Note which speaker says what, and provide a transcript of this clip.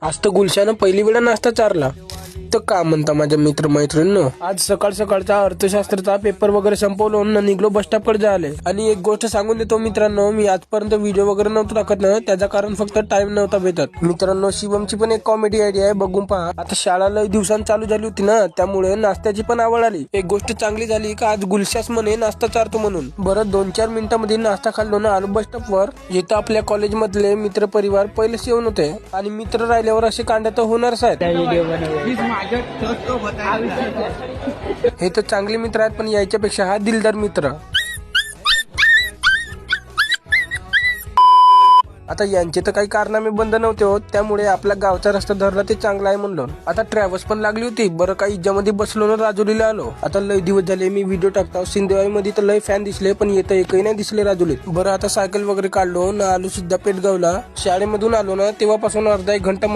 Speaker 1: आज तर गुलशानं पहिली वेळा नाश्ता चारला. तर का म्हणता माझ्या मित्र मैत्रिणींनो, आज सकाळ सकाळचा अर्थशास्त्राचा पेपर वगैरे संपवून निघलो बस स्टॉप कडे जायला. आणि एक गोष्ट सांगून देतो मित्रांनो, मी आजपर्यंत व्हिडिओ वगैरे नव्हतं टाकत ना, त्याचं कारण फक्त टाइम नव्हता भेटत. मित्रांनो, शिवमची पण एक कॉमेडी आयडिया आहे, बघून पहा. आता शाळा लय दिवसांनी चालू झाली होती ना, त्यामुळे नाश्त्याची पण आवड आली. एक गोष्ट चांगली झाली का आज गुलशास म्हणे नाश्ता चारतो म्हणून. बरं 2-4 मिनिटांमध्ये नाश्ता खाल्लो ना, आलो बस स्टॉप वर. इथं आपल्या कॉलेज मधले मित्र परिवार पहिलेच येऊन होते आणि मित्र राहिल्यावर असे कांड तर होणारच आहेत. हे तर चांगले मित्र आहेत, पण याच्यापेक्षा हा दिलदार मित्र. आता यांचे तर काही कारनामे बंद नव्हते होत, त्यामुळे आपला गावचा रस्ता धरला ते चांगला आहे म्हणलो. आता ट्रॅव्हल्स पण लागली होती. बरं काही इज्जामध्ये बसलो ना, राजुलीला आलो. आता लय दिवस झाले मी व्हिडिओ टाकतो. सिंधुवाई मध्ये तर लय फॅन दिसले, पण येतं एकही नाही दिसले राजुलीत. बरं आता सायकल वगैरे काढलो ना, आलो सिद्धा पेठगावला. शाळेमधून आलो ना, तेव्हापासून अर्धा 1 घंटा